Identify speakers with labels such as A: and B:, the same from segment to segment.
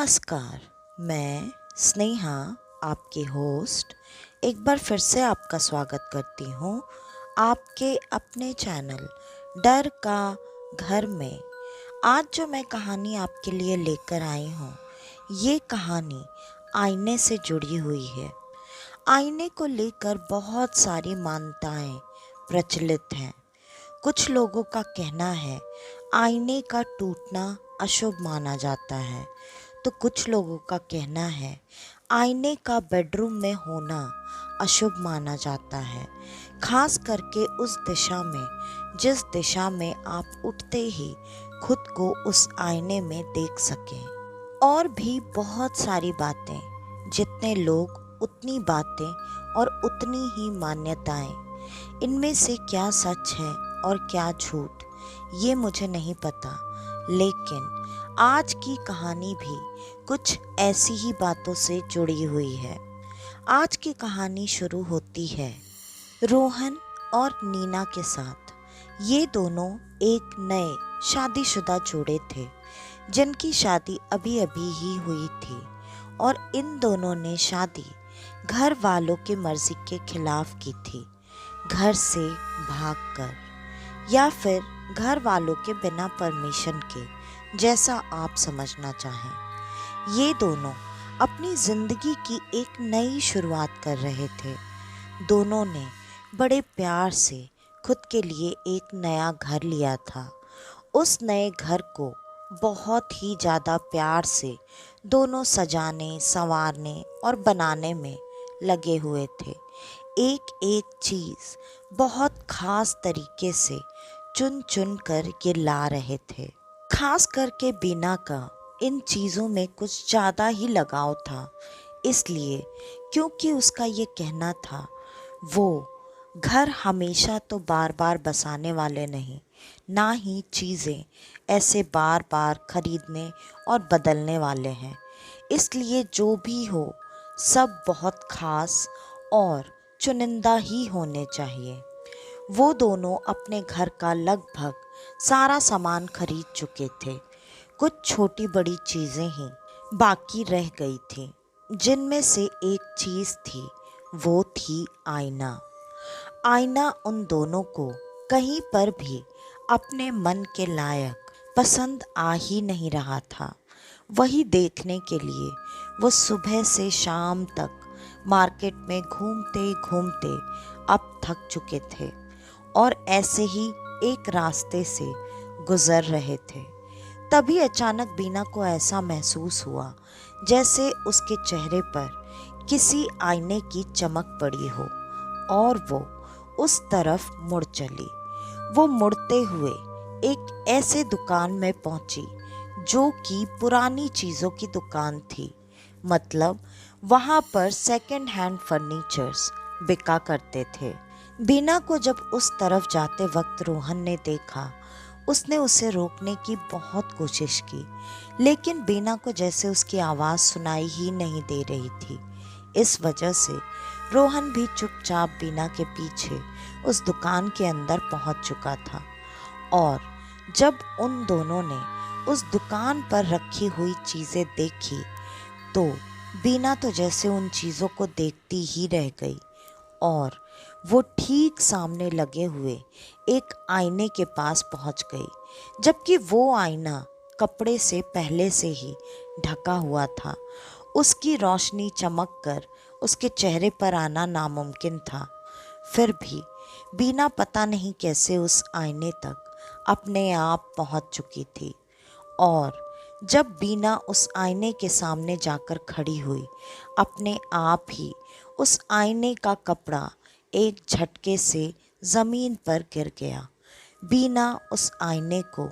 A: नमस्कार, मैं स्नेहा आपकी होस्ट एक बार फिर से आपका स्वागत करती हूँ आपके अपने चैनल डर का घर में। आज जो मैं कहानी आपके लिए लेकर आई हूँ, ये कहानी आईने से जुड़ी हुई है। आईने को लेकर बहुत सारी मान्यताएं प्रचलित हैं। कुछ लोगों का कहना है आईने का टूटना अशुभ माना जाता है, तो कुछ लोगों का कहना है आईने का बेडरूम में होना अशुभ माना जाता है, खास करके उस दिशा में जिस दिशा में आप उठते ही खुद को उस आईने में देख सकें। और भी बहुत सारी बातें, जितने लोग उतनी बातें और उतनी ही मान्यताएं। इनमें से क्या सच है और क्या झूठ, ये मुझे नहीं पता, लेकिन आज की कहानी भी कुछ ऐसी ही बातों से जुड़ी हुई है। आज की कहानी शुरू होती है रोहन और नीना के साथ। ये दोनों एक नए शादीशुदा जोड़े थे, जिनकी शादी अभी अभी ही हुई थी, और इन दोनों ने शादी घर वालों की मर्जी के खिलाफ की थी, घर से भागकर या फिर घर वालों के बिना परमिशन के, जैसा आप समझना चाहें। ये दोनों अपनी जिंदगी की एक नई शुरुआत कर रहे थे। दोनों ने बड़े प्यार से खुद के लिए एक नया घर लिया था। उस नए घर को बहुत ही ज़्यादा प्यार से दोनों सजाने, संवारने और बनाने में लगे हुए थे। एक एक चीज़ बहुत खास तरीके से चुन चुन कर ये ला रहे थे। खास करके बीना का इन चीज़ों में कुछ ज़्यादा ही लगाव था, इसलिए क्योंकि उसका ये कहना था वो घर हमेशा तो बार बार बसाने वाले नहीं, ना ही चीज़ें ऐसे बार बार खरीदने और बदलने वाले हैं। इसलिए जो भी हो सब बहुत खास और चुनिंदा ही होने चाहिए। वो दोनों अपने घर का लगभग सारा सामान खरीद चुके थे। कुछ छोटी बड़ी चीज़ें ही बाकी रह गई थी, जिनमें से एक चीज़ थी, वो थी आईना। आईना उन दोनों को कहीं पर भी अपने मन के लायक पसंद आ ही नहीं रहा था। वही देखने के लिए वो सुबह से शाम तक मार्केट में घूमते घूमते अब थक चुके थे, और ऐसे ही एक रास्ते से गुजर रहे थे। तभी अचानक बीना को ऐसा महसूस हुआ जैसे उसके चेहरे पर किसी आईने की चमक पड़ी हो, और वो उस तरफ मुड़ चली। वो मुड़ते हुए एक ऐसे दुकान में पहुंची जो कि पुरानी चीज़ों की दुकान थी। मतलब वहाँ पर सेकंड हैंड फर्नीचर्स बिका करते थे। बीना को जब उस तरफ जाते वक्त रोहन ने देखा, उसने उसे रोकने की बहुत कोशिश की, लेकिन बीना को जैसे उसकी आवाज़ सुनाई ही नहीं दे रही थी। इस वजह से रोहन भी चुपचाप बीना के पीछे उस दुकान के अंदर पहुंच चुका था। और जब उन दोनों ने उस दुकान पर रखी हुई चीज़ें देखी, तो बीना तो जैसे उन चीज़ों को देखती ही रह गई, और वो ठीक सामने लगे हुए एक आईने के पास पहुंच गई, जबकि वो आईना कपड़े से पहले से ही ढका हुआ था। उसकी रोशनी चमक कर उसके चेहरे पर आना नामुमकिन था। फिर भी बीना पता नहीं कैसे उस आईने तक अपने आप पहुंच चुकी थी, और जब बीना उस आईने के सामने जाकर खड़ी हुई, अपने आप ही उस आईने का कपड़ा एक झटके से ज़मीन पर गिर गया। बीना उस आईने को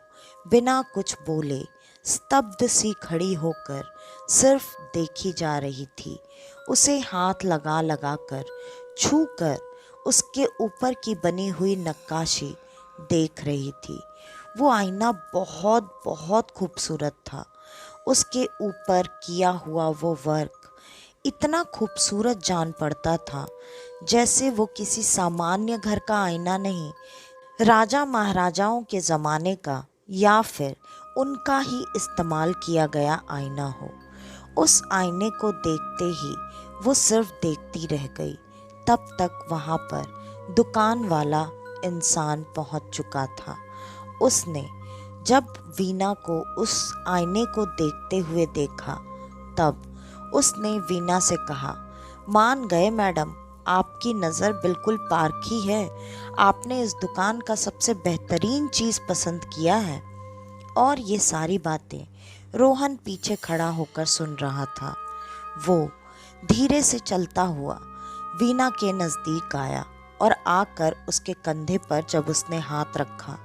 A: बिना कुछ बोले स्तब्ध सी खड़ी होकर सिर्फ देखी जा रही थी। उसे हाथ लगा लगा कर, छू कर उसके ऊपर की बनी हुई नक्काशी देख रही थी। वो आईना बहुत बहुत खूबसूरत था। उसके ऊपर किया हुआ वो वर्क इतना खूबसूरत जान पड़ता था, जैसे वो किसी सामान्य घर का आईना नहीं, राजा महाराजाओं के ज़माने का या फिर उनका ही इस्तेमाल किया गया आईना हो। उस आईने को देखते ही वो सिर्फ देखती रह गई। तब तक वहाँ पर दुकान वाला इंसान पहुँच चुका था। उसने जब वीना को उस आईने को देखते हुए देखा, तब उसने वीना से कहा, मान गए मैडम, आपकी नज़र बिल्कुल पारखी है। आपने इस दुकान का सबसे बेहतरीन चीज़ पसंद किया है। और ये सारी बातें रोहन पीछे खड़ा होकर सुन रहा था। वो धीरे से चलता हुआ वीना के नज़दीक आया और आकर उसके कंधे पर जब उसने हाथ रखा,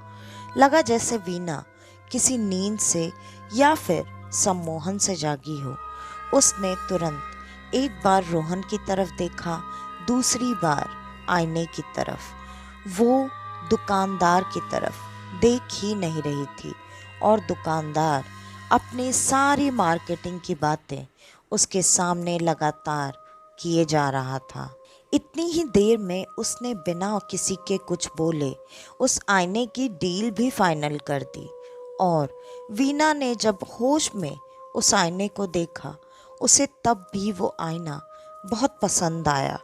A: लगा जैसे वीना किसी नींद से या फिर सम्मोहन से जागी हो। उसने तुरंत एक बार रोहन की तरफ देखा, दूसरी बार आईने की तरफ। वो दुकानदार की तरफ देख ही नहीं रही थी और दुकानदार अपनी सारी मार्केटिंग की बातें उसके सामने लगातार किए जा रहा था। इतनी ही देर में उसने बिना किसी के कुछ बोले उस आईने की डील भी फाइनल कर दी। और वीना ने जब होश में उस आईने को देखा, उसे तब भी वो आईना बहुत पसंद आया,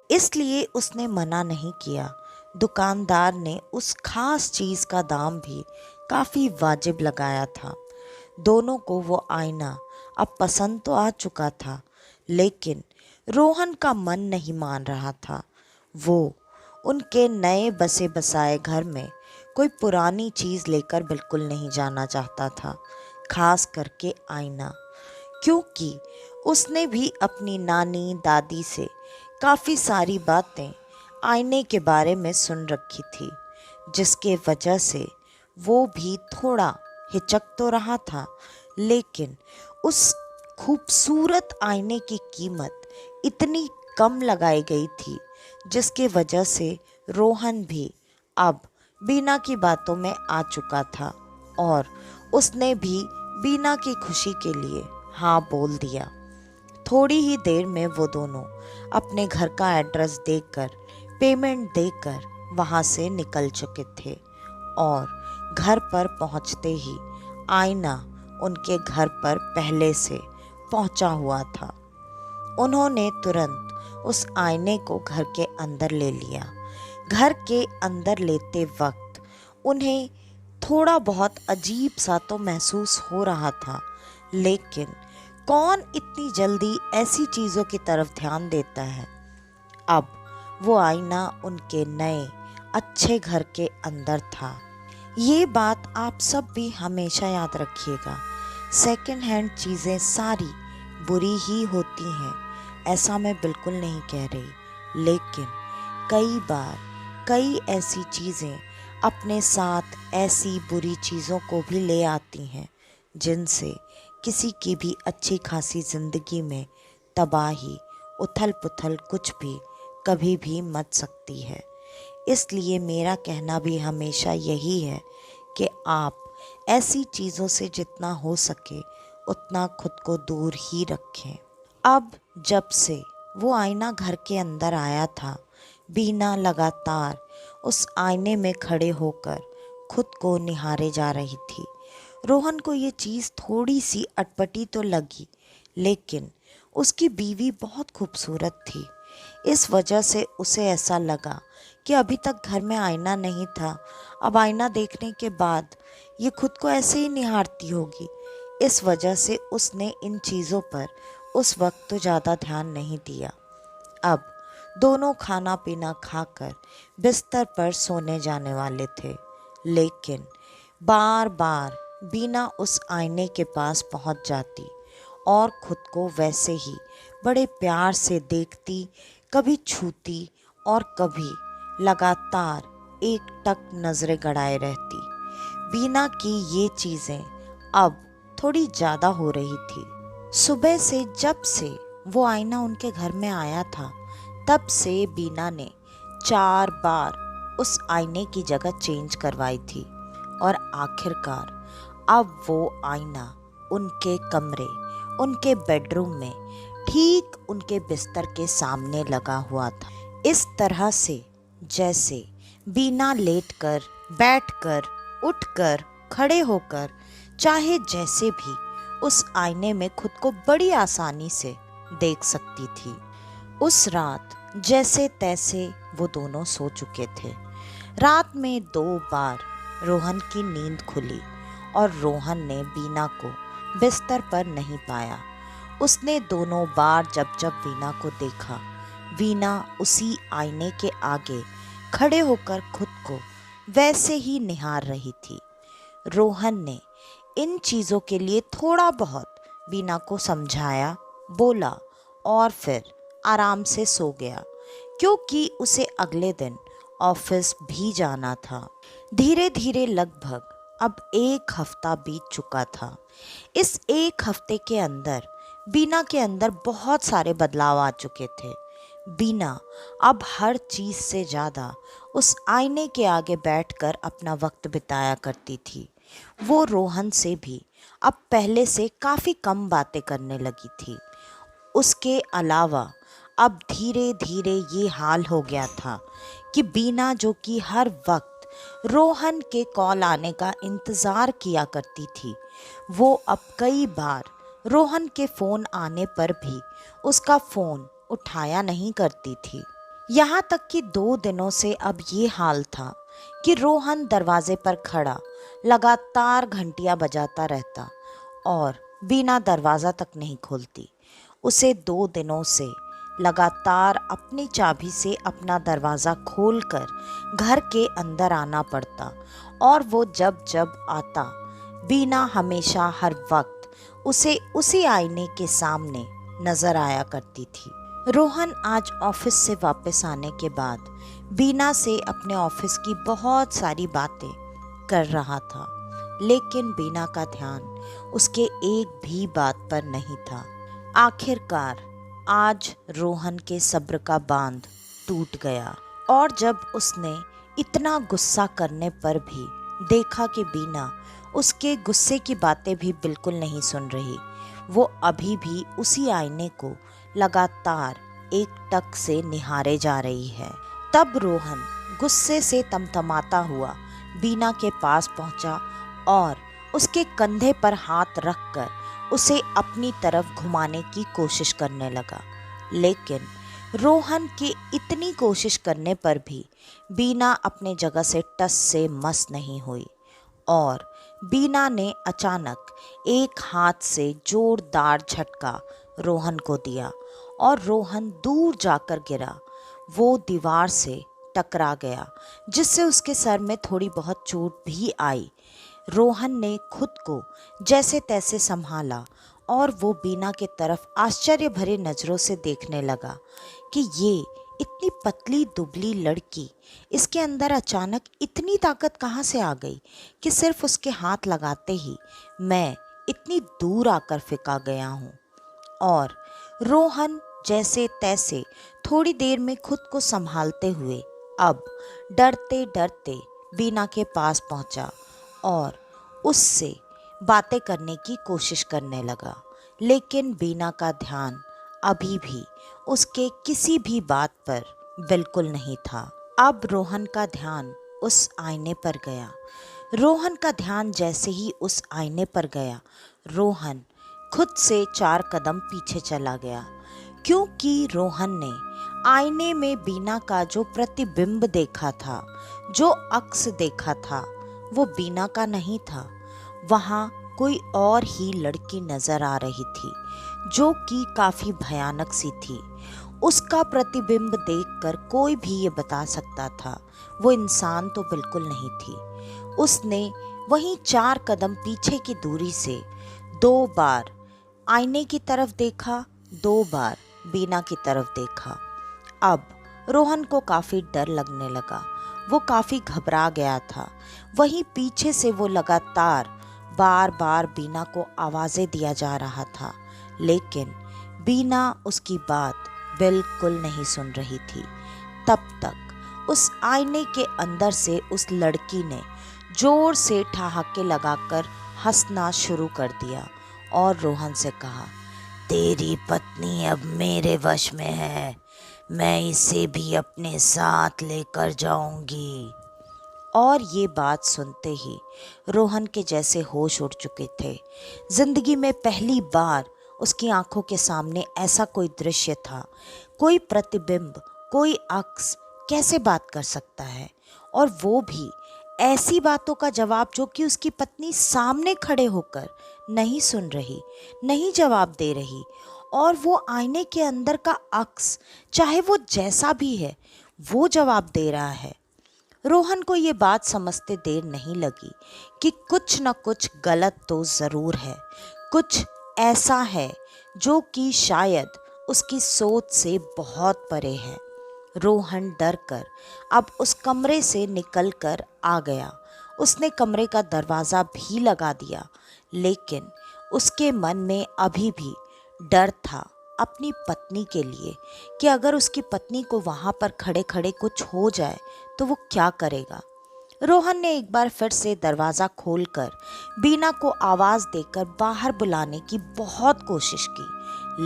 A: इसलिए उसने मना नहीं किया। दुकानदार ने उस खास चीज़ का दाम भी काफ़ी वाजिब लगाया था। दोनों को वो आईना अब पसंद तो आ चुका था, लेकिन रोहन का मन नहीं मान रहा था। वो उनके नए बसे बसाए घर में कोई पुरानी चीज़ लेकर बिल्कुल नहीं जाना चाहता था, खास करके आईना, क्योंकि उसने भी अपनी नानी दादी से काफ़ी सारी बातें आईने के बारे में सुन रखी थी, जिसके वजह से वो भी थोड़ा हिचक तो रहा था, लेकिन उस खूबसूरत आईने की कीमत इतनी कम लगाई गई थी, जिसके वजह से रोहन भी अब बीना की बातों में आ चुका था और उसने भी बीना की खुशी के लिए हाँ बोल दिया। थोड़ी ही देर में वो दोनों अपने घर का एड्रेस देकर पेमेंट देकर वहाँ से निकल चुके थे और घर पर पहुँचते ही आईना उनके घर पर पहले से पहुँचा हुआ था। उन्होंने तुरंत उस आईने को घर के अंदर ले लिया। घर के अंदर लेते वक्त उन्हें थोड़ा बहुत अजीब सा तो महसूस हो रहा था, लेकिन कौन इतनी जल्दी ऐसी चीज़ों की तरफ ध्यान देता है। अब वो आईना उनके नए अच्छे घर के अंदर था। ये बात आप सब भी हमेशा याद रखिएगा, सेकंड हैंड चीज़ें सारी बुरी ही होती हैं, ऐसा मैं बिल्कुल नहीं कह रही, लेकिन कई बार कई ऐसी चीज़ें अपने साथ ऐसी बुरी चीज़ों को भी ले आती हैं, जिनसे किसी की भी अच्छी खासी ज़िंदगी में तबाही, उथल पुथल कुछ भी कभी भी मच सकती है। इसलिए मेरा कहना भी हमेशा यही है कि आप ऐसी चीज़ों से जितना हो सके उतना खुद को दूर ही रखें। अब जब से वो आईना घर के अंदर आया था, बीना लगातार उस आईने में खड़े होकर खुद को निहारे जा रही थी। रोहन को ये चीज़ थोड़ी सी अटपटी तो लगी, लेकिन उसकी बीवी बहुत खूबसूरत थी। इस वजह से उसे ऐसा लगा कि अभी तक घर में आईना नहीं था, अब आईना देखने के बाद ये खुद को ऐसे ही निहारती होगी। इस वजह से उसने इन चीज़ों पर उस वक्त तो ज़्यादा ध्यान नहीं दिया। अब दोनों खाना पीना खाकर बिस्तर पर सोने जाने वाले थे, लेकिन बार बार बीना उस आईने के पास पहुंच जाती और खुद को वैसे ही बड़े प्यार से देखती, कभी छूती और कभी लगातार एकटक नज़रें गड़ाए रहती। बीना की ये चीज़ें अब थोड़ी ज़्यादा हो रही थी। सुबह से जब से वो आईना उनके घर में आया था, तब से बीना ने 4 बार उस आईने की जगह चेंज करवाई थी और आखिरकार अब वो आईना उनके कमरे, उनके बेडरूम में ठीक उनके बिस्तर के सामने लगा हुआ था। इस तरह से जैसे बीना लेटकर, बैठकर, उठकर, खड़े होकर, चाहे जैसे भी उस आईने में खुद को बड़ी आसानी से देख सकती थी। उस रात जैसे तैसे वो दोनों सो चुके थे। रात में 2 बार रोहन की नींद खुली और रोहन ने बीना को बिस्तर पर नहीं पाया। उसने दोनों बार जब जब वीना को देखा, वीना उसी आईने के आगे खड़े होकर खुद को वैसे ही निहार रही थी। रोहन ने इन चीज़ों के लिए थोड़ा बहुत वीना को समझाया, बोला और फिर आराम से सो गया, क्योंकि उसे अगले दिन ऑफिस भी जाना था। धीरे धीरे लगभग अब 1 हफ्ता बीत चुका था। इस 1 हफ्ते के अंदर बीना के अंदर बहुत सारे बदलाव आ चुके थे। बीना अब हर चीज़ से ज़्यादा उस आईने के आगे बैठकर अपना वक्त बिताया करती थी। वो रोहन से भी अब पहले से काफ़ी कम बातें करने लगी थी। उसके अलावा अब धीरे धीरे ये हाल हो गया था कि बीना, जो कि हर वक्त रोहन के कॉल आने का इंतज़ार किया करती थी, वो अब कई बार रोहन के फ़ोन आने पर भी उसका फ़ोन उठाया नहीं करती थी। यहाँ तक कि 2 दिनों से अब ये हाल था कि रोहन दरवाजे पर खड़ा लगातार घंटियाँ बजाता रहता और बीना दरवाज़ा तक नहीं खोलती। उसे 2 दिनों से लगातार अपनी चाबी से अपना दरवाज़ा खोलकर घर के अंदर आना पड़ता और वो जब जब आता, बीना हमेशा हर वक्त उसे उसी आईने के सामने नज़र आया करती थी। रोहन आज ऑफिस से वापस आने के बाद बीना से अपने ऑफिस की बहुत सारी बातें कर रहा था, लेकिन बीना का ध्यान उसके एक भी बात पर नहीं था। आखिरकार आज रोहन के सब्र का बांध टूट गया और जब उसने इतना गुस्सा करने पर भी देखा कि बीना उसके गुस्से की बातें भी बिल्कुल नहीं सुन रही, वो अभी भी उसी आईने को लगातार एक टक से निहारे जा रही है, तब रोहन गुस्से से तमतमाता हुआ बीना के पास पहुंचा और उसके कंधे पर हाथ रखकर उसे अपनी तरफ घुमाने की कोशिश करने लगा। लेकिन रोहन के इतनी कोशिश करने पर भी बीना अपने जगह से टस से मस नहीं हुई और बीना ने अचानक एक हाथ से जोरदार झटका रोहन को दिया और रोहन दूर जाकर गिरा। वो दीवार से टकरा गया, जिससे उसके सर में थोड़ी बहुत चोट भी आई। रोहन ने खुद को जैसे तैसे संभाला और वो बीना की तरफ आश्चर्य भरे नज़रों से देखने लगा कि ये इतनी पतली दुबली लड़की, इसके अंदर अचानक इतनी ताकत कहाँ से आ गई कि सिर्फ उसके हाथ लगाते ही मैं इतनी दूर आकर फेंका गया हूँ। और रोहन जैसे तैसे थोड़ी देर में खुद को संभालते हुए अब डरते डरते बीना के पास पहुँचा और उससे बातें करने की कोशिश करने लगा, लेकिन बीना का ध्यान अभी भी उसके किसी भी बात पर बिल्कुल नहीं था। अब रोहन का ध्यान उस आईने पर गया। रोहन का ध्यान जैसे ही उस आईने पर गया, रोहन खुद से 4 कदम पीछे चला गया, क्योंकि रोहन ने आईने में बीना का जो प्रतिबिंब देखा था, जो अक्स देखा था, वो बीना का नहीं था। वहाँ कोई और ही लड़की नजर आ रही थी, जो कि काफ़ी भयानक सी थी। उसका प्रतिबिंब देखकर कोई भी ये बता सकता था वो इंसान तो बिल्कुल नहीं थी। उसने वहीं 4 कदम पीछे की दूरी से 2 बार आईने की तरफ देखा, 2 बार बीना की तरफ देखा। अब रोहन को काफ़ी डर लगने लगा, वो काफ़ी घबरा गया था। वहीं पीछे से वो लगातार बार बार बीना को आवाज़ें दिया जा रहा था, लेकिन बीना उसकी बात बिल्कुल नहीं सुन रही थी। तब तक उस आईने के अंदर से उस लड़की ने जोर से ठहाके लगाकर हंसना शुरू कर दिया और रोहन से कहा, तेरी पत्नी अब मेरे वश में है, मैं इसे भी अपने साथ लेकर जाऊंगी। और ये बात सुनते ही रोहन के जैसे होश उड़ चुके थे। जिंदगी में पहली बार उसकी आंखों के सामने ऐसा कोई दृश्य था, कोई प्रतिबिंब, कोई अक्स कैसे बात कर सकता है, और वो भी ऐसी बातों का जवाब जो कि उसकी पत्नी सामने खड़े होकर नहीं सुन रही, नहीं जवाब दे रही, और वो आईने के अंदर का अक्स, चाहे वो जैसा भी है, वो जवाब दे रहा है। रोहन को ये बात समझते देर नहीं लगी कि कुछ न कुछ गलत तो ज़रूर है, कुछ ऐसा है जो कि शायद उसकी सोच से बहुत परे है। रोहन डर कर अब उस कमरे से निकल कर आ गया। उसने कमरे का दरवाज़ा भी लगा दिया, लेकिन उसके मन में अभी भी डर था अपनी पत्नी के लिए कि अगर उसकी पत्नी को वहाँ पर खड़े खड़े कुछ हो जाए तो वो क्या करेगा। रोहन ने एक बार फिर से दरवाज़ा खोलकर बीना को आवाज़ देकर बाहर बुलाने की बहुत कोशिश की,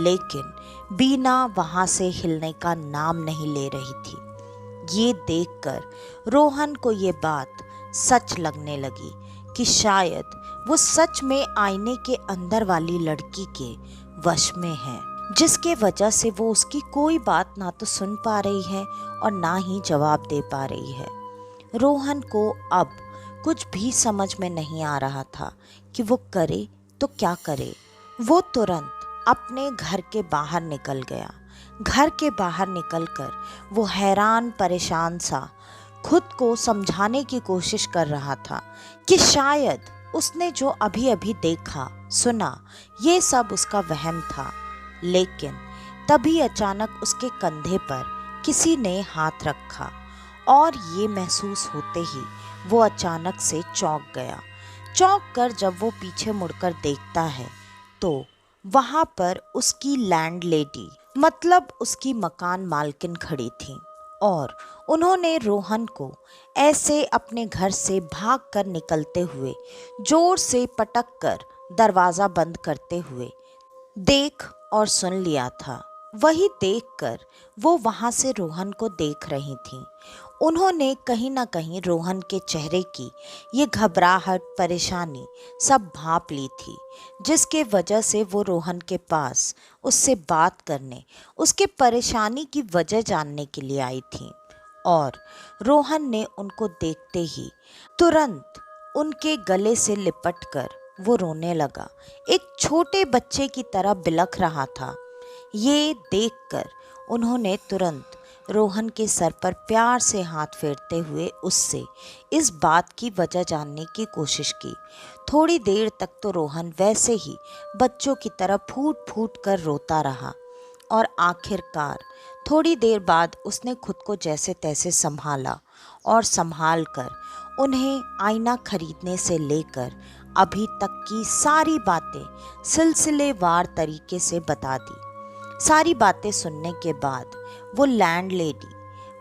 A: लेकिन बीना वहाँ से हिलने का नाम नहीं ले रही थी। ये देखकर रोहन को ये बात सच लगने लगी कि शायद वो सच में आईने के अंदर वाली लड़की के वश में है, जिसके वजह से वो उसकी कोई बात ना तो सुन पा रही है और ना ही जवाब दे पा रही है। रोहन को अब कुछ भी समझ में नहीं आ रहा था कि वो करे तो क्या करे। वो तुरंत अपने घर के बाहर निकल गया। घर के बाहर निकलकर वो हैरान परेशान सा खुद को समझाने की कोशिश कर रहा था कि शायद उसने जो अभी अभी देखा सुना ये सब उसका वहम था। लेकिन तभी अचानक उसके कंधे पर किसी ने हाथ रखा और ये महसूस होते ही वो अचानक से चौंक गया। चौंक कर जब वो पीछे मुड़कर देखता है तो वहाँ पर उसकी लैंडलेडी मतलब उसकी मकान मालकिन खड़ी थी, और उन्होंने रोहन को ऐसे अपने घर से भागकर निकलते हुए जोर से पटक कर दरवाज़ा बंद करते हुए देख और सुन लिया था। वही देखकर वो वहाँ से रोहन को देख रही थीं। उन्होंने कहीं ना कहीं रोहन के चेहरे की ये घबराहट, परेशानी सब भांप ली थी, जिसके वजह से वो रोहन के पास उससे बात करने, उसके परेशानी की वजह जानने के लिए आई थी। और रोहन ने उनको देखते ही तुरंत उनके गले से लिपट कर वो रोने लगा, एक छोटे बच्चे की तरह बिलख रहा था। ये देखकर उन्होंने तुरंत रोहन के सर पर प्यार से हाथ फेरते हुए उससे इस बात की वजह जानने की कोशिश की। थोड़ी देर तक तो रोहन वैसे ही बच्चों की तरह फूट फूट कर रोता रहा, और आखिरकार थोड़ी देर बाद उसने खुद को जैसे तैसे संभाला और संभाल कर उन्हें आईना खरीदने से लेकर अभी तक की सारी बातें सिलसिलेवार तरीके से बता दी। सारी बातें सुनने के बाद वो लैंडलेडी,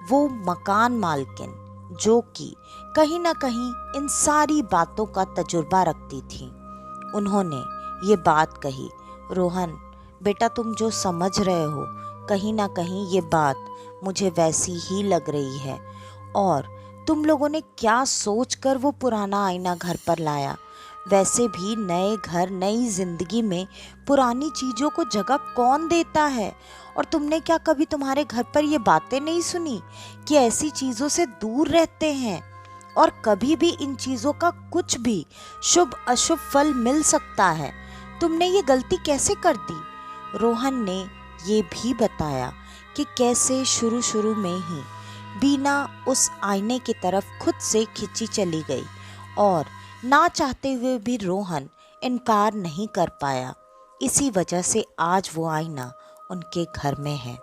A: वो मकान मालकिन जो कि कहीं ना कहीं इन सारी बातों का तजुर्बा रखती थी, उन्होंने ये बात कही, रोहन बेटा तुम जो समझ रहे हो कहीं ना कहीं ये बात मुझे वैसी ही लग रही है, और तुम लोगों ने क्या सोचकर वो पुराना आईना घर पर लाया। वैसे भी नए घर नई जिंदगी में पुरानी चीज़ों को जगह कौन देता है, और तुमने क्या कभी तुम्हारे घर पर ये बातें नहीं सुनी कि ऐसी चीज़ों से दूर रहते हैं और कभी भी इन चीज़ों का कुछ भी शुभ अशुभ फल मिल सकता है। तुमने ये गलती कैसे कर दी। रोहन ने ये भी बताया कि कैसे शुरू शुरू में ही बीना उस आईने की तरफ खुद से खिंची चली गई, और ना चाहते हुए भी रोहन इनकार नहीं कर पाया। इसी वजह से आज वो आईना उनके घर में है।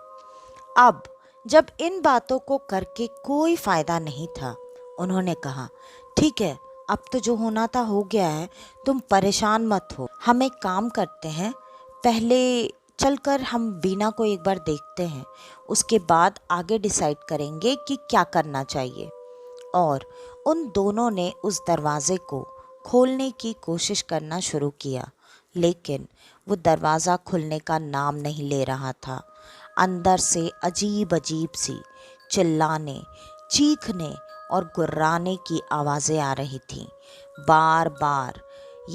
A: अब जब इन बातों को करके कोई फायदा नहीं था, उन्होंने कहा ठीक है, अब तो जो होना था हो गया है, तुम परेशान मत हो। हम एक काम करते हैं, पहले चलकर हम बीना को एक बार देखते हैं, उसके बाद आगे डिसाइड करेंगे कि क्या करना चाहिए। और उन दोनों ने उस दरवाजे को खोलने की कोशिश करना शुरू किया, लेकिन वो दरवाज़ा खुलने का नाम नहीं ले रहा था। अंदर से अजीब अजीब सी चिल्लाने, चीखने और गुर्राने की आवाज़ें आ रही थीं। बार बार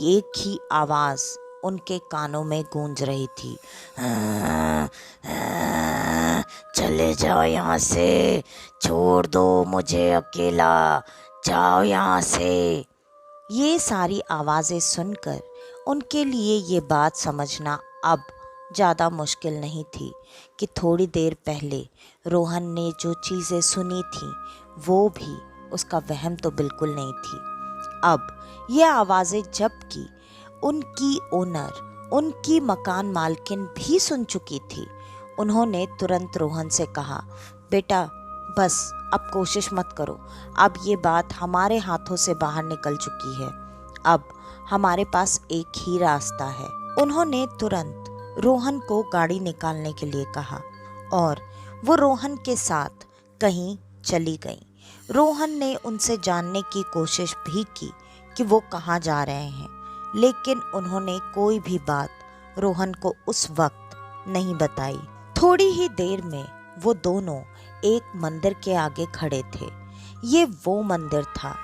A: एक ही आवाज़ उनके कानों में गूंज रही थी। चले जाओ यहाँ से, छोड़ दो मुझे अकेला, जाओ यहाँ से। ये सारी आवाज़ें सुनकर उनके लिए ये बात समझना अब ज़्यादा मुश्किल नहीं थी कि थोड़ी देर पहले रोहन ने जो चीज़ें सुनी थी वो भी उसका वहम तो बिल्कुल नहीं थी। अब ये आवाज़ें जबकि उनकी ओनर, उनकी मकान मालकिन भी सुन चुकी थी, उन्होंने तुरंत रोहन से कहा, बेटा बस अब कोशिश मत करो, अब ये बात हमारे हाथों से बाहर निकल चुकी है, अब हमारे पास एक ही रास्ता है। उन्होंने तुरंत रोहन को गाड़ी निकालने के लिए कहा और वो रोहन के साथ कहीं चली गई। रोहन ने उनसे जानने की कोशिश भी की कि वो कहाँ जा रहे हैं, लेकिन उन्होंने कोई भी बात रोहन को उस वक्त नहीं बताई। थोड़ी ही देर में वो दोनों एक मंदिर के आगे खड़े थे। ये वो मंदिर था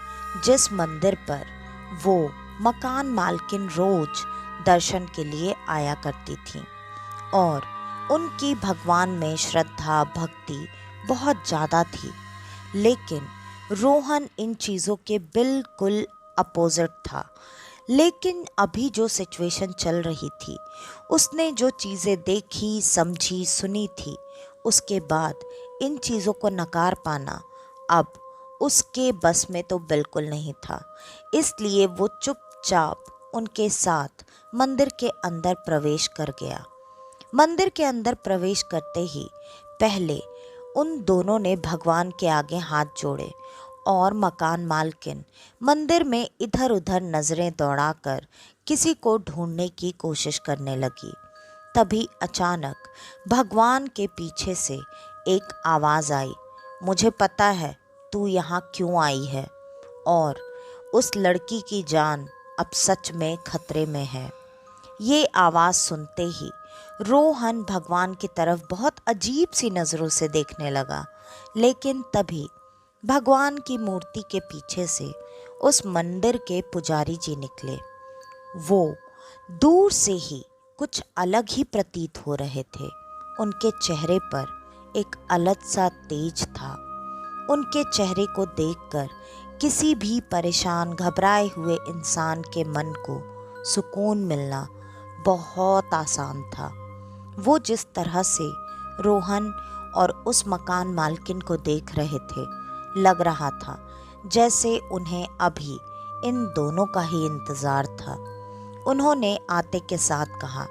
A: जिस मंदिर पर वो मकान मालकिन रोज दर्शन के लिए आया करती थी और उनकी भगवान में श्रद्धा भक्ति बहुत ज़्यादा थी। लेकिन रोहन इन चीज़ों के बिल्कुल अपोजिट था। लेकिन अभी जो सिचुएशन चल रही थी, उसने जो चीज़ें देखी, समझी, सुनी थी, उसके बाद इन चीज़ों को नकार पाना अब उसके बस में तो बिल्कुल नहीं था। इसलिए वो चुपचाप उनके साथ मंदिर के अंदर प्रवेश कर गया। मंदिर के अंदर प्रवेश करते ही पहले उन दोनों ने भगवान के आगे हाथ जोड़े और मकान मालकिन मंदिर में इधर उधर नज़रें दौड़ाकर किसी को ढूंढने की कोशिश करने लगी। तभी अचानक भगवान के पीछे से एक आवाज़ आई, मुझे पता है तू यहाँ क्यों आई है और उस लड़की की जान अब सच में खतरे में है। ये आवाज़ सुनते ही रोहन भगवान की तरफ बहुत अजीब सी नज़रों से देखने लगा। लेकिन तभी भगवान की मूर्ति के पीछे से उस मंदिर के पुजारी जी निकले। वो दूर से ही कुछ अलग ही प्रतीत हो रहे थे। उनके चेहरे पर एक अलग सा तेज था। उनके चेहरे को देखकर किसी भी परेशान घबराए हुए इंसान के मन को सुकून मिलना बहुत आसान था। वो जिस तरह से रोहन और उस मकान मालकिन को देख रहे थे, लग रहा था जैसे उन्हें अभी इन दोनों का ही इंतज़ार था। उन्होंने आते के साथ कहा,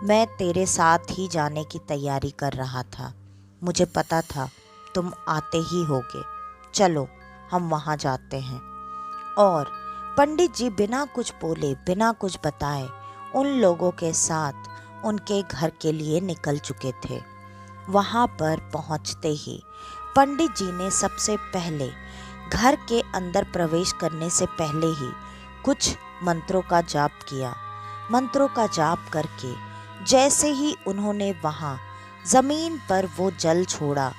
A: मैं तेरे साथ ही जाने की तैयारी कर रहा था, मुझे पता था तुम आते ही होगे, चलो हम वहाँ जाते हैं। और पंडित जी बिना कुछ बोले, बिना कुछ बताए उन लोगों के साथ उनके घर के लिए निकल चुके थे। वहाँ पर पहुँचते ही पंडित जी ने सबसे पहले घर के अंदर प्रवेश करने से पहले ही कुछ मंत्रों का जाप किया। मंत्रों का जाप करके जैसे ही उन्होंने वहाँ ज़मीन पर वो जल छोड़ा,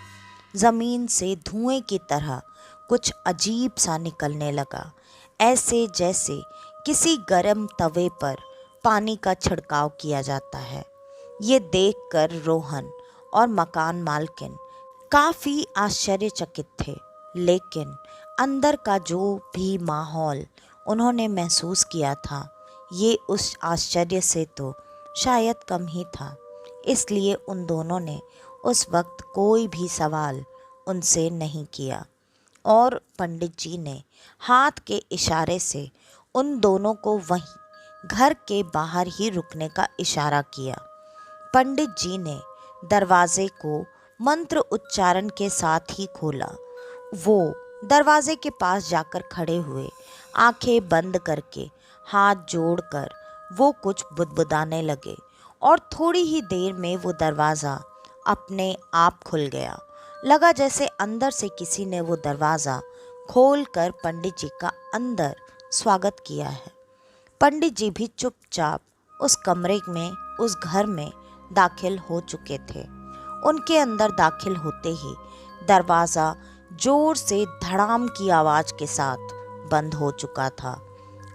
A: ज़मीन से धुएं की तरह कुछ अजीब सा निकलने लगा, ऐसे जैसे किसी गर्म तवे पर पानी का छिड़काव किया जाता है। ये देखकर रोहन और मकान मालकिन काफ़ी आश्चर्यचकित थे। लेकिन अंदर का जो भी माहौल उन्होंने महसूस किया था, ये उस आश्चर्य से तो शायद कम ही था। इसलिए उन दोनों ने उस वक्त कोई भी सवाल उनसे नहीं किया और पंडित जी ने हाथ के इशारे से उन दोनों को वहीं घर के बाहर ही रुकने का इशारा किया। पंडित जी ने दरवाजे को मंत्र उच्चारण के साथ ही खोला। वो दरवाजे के पास जाकर खड़े हुए, आंखें बंद करके हाथ जोड़कर वो कुछ बुदबुदाने लगे और थोड़ी ही देर में वो दरवाज़ा अपने आप खुल गया। लगा जैसे अंदर से किसी ने वो दरवाज़ा खोलकर पंडित जी का अंदर स्वागत किया है। पंडित जी भी चुपचाप उस कमरे में, उस घर में दाखिल हो चुके थे। उनके अंदर दाखिल होते ही दरवाज़ा जोर से धड़ाम की आवाज के साथ बंद हो चुका था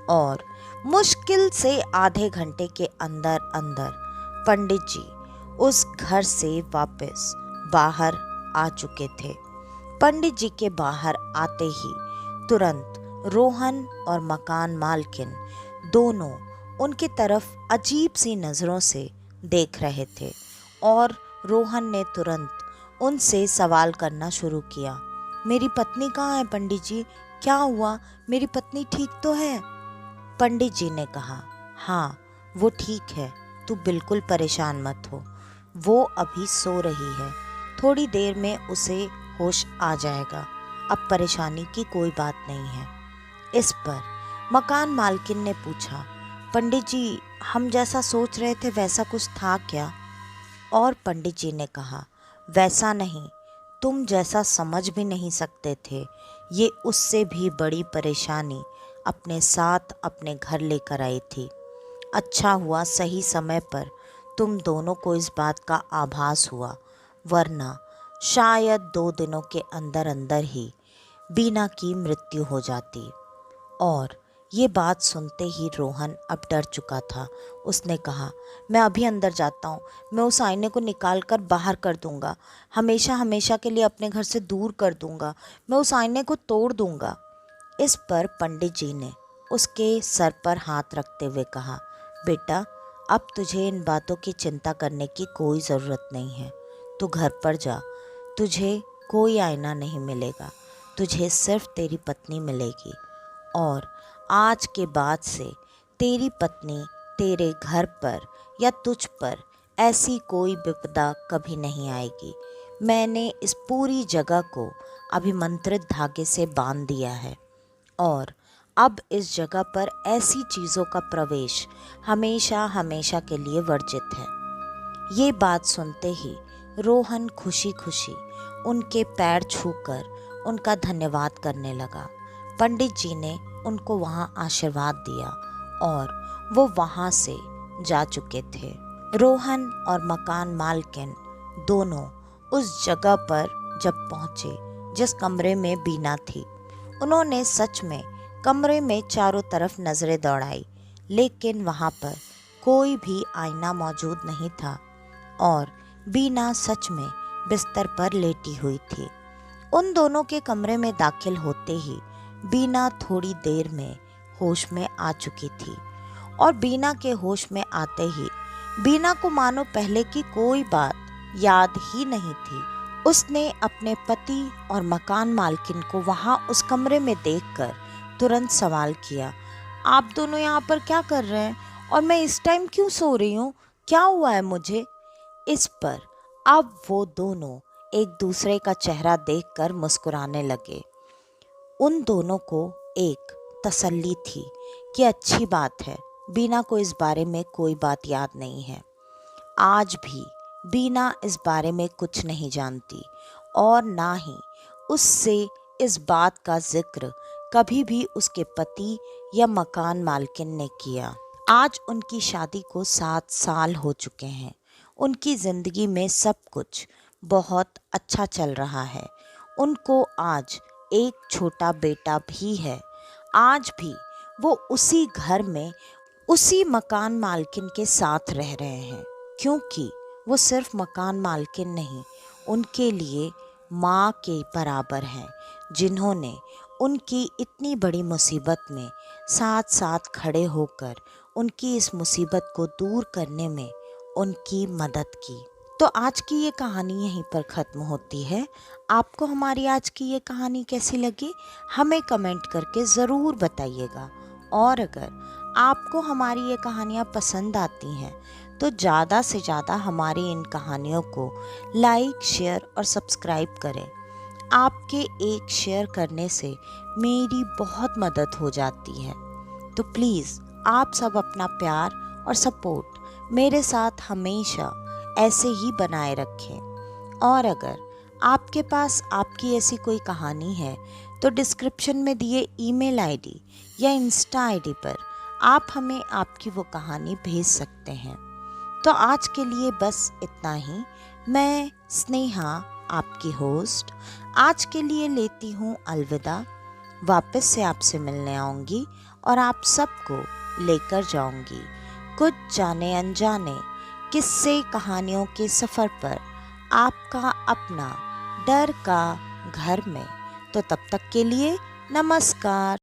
A: और मुश्किल से आधे घंटे के अंदर अंदर पंडित जी उस घर से वापस बाहर आ चुके थे। पंडित जी के बाहर आते ही तुरंत रोहन और मकान मालकिन दोनों उनकी तरफ अजीब सी नज़रों से देख रहे थे और रोहन ने तुरंत उनसे सवाल करना शुरू किया। मेरी पत्नी कहाँ है पंडित जी? क्या हुआ? मेरी पत्नी ठीक तो है? पंडित जी ने कहा, हाँ वो ठीक है, तू बिल्कुल परेशान मत हो। वो अभी सो रही है, थोड़ी देर में उसे होश आ जाएगा। अब परेशानी की कोई बात नहीं है। इस पर मकान मालकिन ने पूछा, पंडित जी हम जैसा सोच रहे थे वैसा कुछ था क्या? और पंडित जी ने कहा, वैसा नहीं, तुम जैसा समझ भी नहीं सकते थे। ये उससे भी बड़ी परेशानी अपने साथ अपने घर लेकर आई थी। अच्छा हुआ सही समय पर तुम दोनों को इस बात का आभास हुआ, वरना शायद 2 दिनों के अंदर अंदर ही बीना की मृत्यु हो जाती। और ये बात सुनते ही रोहन अब डर चुका था। उसने कहा, मैं अभी अंदर जाता हूँ, मैं उस आईने को निकाल कर बाहर कर दूंगा, हमेशा हमेशा के लिए अपने घर से दूर कर दूंगा, मैं उस आईने को तोड़ दूंगा। इस पर पंडित जी ने उसके सर पर हाथ रखते हुए कहा, बेटा अब तुझे इन बातों की चिंता करने की कोई ज़रूरत नहीं है। तू घर पर जा, तुझे कोई आईना नहीं मिलेगा, तुझे सिर्फ तेरी पत्नी मिलेगी और आज के बाद से तेरी पत्नी तेरे घर पर या तुझ पर ऐसी कोई विपदा कभी नहीं आएगी। मैंने इस पूरी जगह को अभिमंत्रित धागे से बांध दिया है और अब इस जगह पर ऐसी चीज़ों का प्रवेश हमेशा हमेशा के लिए वर्जित है। ये बात सुनते ही रोहन खुशी खुशी उनके पैर छूकर उनका धन्यवाद करने लगा। पंडित जी ने उनको वहाँ आशीर्वाद दिया और वो वहाँ से जा चुके थे। रोहन और मकान मालकिन दोनों उस जगह पर जब पहुँचे जिस कमरे में बीना थी, उन्होंने सच में कमरे में चारों तरफ नज़रें दौड़ाई, लेकिन वहाँ पर कोई भी आईना मौजूद नहीं था और बीना सच में बिस्तर पर लेटी हुई थी। उन दोनों के कमरे में दाखिल होते ही बीना थोड़ी देर में होश में आ चुकी थी और बीना के होश में आते ही बीना को मानो पहले की कोई बात याद ही नहीं थी। उसने अपने पति और मकान मालकिन को वहाँ उस कमरे में देखकर तुरंत सवाल किया, आप दोनों यहाँ पर क्या कर रहे हैं और मैं इस टाइम क्यों सो रही हूँ? क्या हुआ है मुझे? इस पर अब वो दोनों एक दूसरे का चेहरा देखकर मुस्कुराने लगे। उन दोनों को एक तसल्ली थी कि अच्छी बात है, बीना को इस बारे में कोई बात याद नहीं है। आज भी बीना इस बारे में कुछ नहीं जानती और ना ही उससे इस बात का जिक्र कभी भी उसके पति या मकान मालकिन ने किया। आज उनकी शादी को 7 साल हो चुके हैं। उनकी ज़िंदगी में सब कुछ बहुत अच्छा चल रहा है। उनको आज एक छोटा बेटा भी है। आज भी वो उसी घर में उसी मकान मालकिन के साथ रह रहे हैं, क्योंकि वो सिर्फ मकान मालकिन नहीं, उनके लिए माँ के बराबर हैं, जिन्होंने उनकी इतनी बड़ी मुसीबत में साथ साथ खड़े होकर उनकी इस मुसीबत को दूर करने में उनकी मदद की। तो आज की ये कहानी यहीं पर ख़त्म होती है। आपको हमारी आज की ये कहानी कैसी लगी हमें कमेंट करके ज़रूर बताइएगा। और अगर आपको हमारी ये कहानियाँ पसंद आती हैं तो ज़्यादा से ज़्यादा हमारी इन कहानियों को लाइक, शेयर और सब्सक्राइब करें। आपके एक शेयर करने से मेरी बहुत मदद हो जाती है। तो प्लीज़ आप सब अपना प्यार और सपोर्ट मेरे साथ हमेशा ऐसे ही बनाए रखें। और अगर आपके पास आपकी ऐसी कोई कहानी है तो डिस्क्रिप्शन में दिए ईमेल आईडी या इंस्टा आईडी पर आप हमें आपकी वो कहानी भेज सकते हैं। तो आज के लिए बस इतना ही। मैं स्नेहा आपकी होस्ट आज के लिए लेती हूँ अलविदा। वापस से आपसे मिलने आऊँगी और आप सबको लेकर जाऊँगी कुछ जाने अनजाने किस्से कहानियों के सफ़र पर, आपका अपना डर का घर में। तो तब तक के लिए नमस्कार।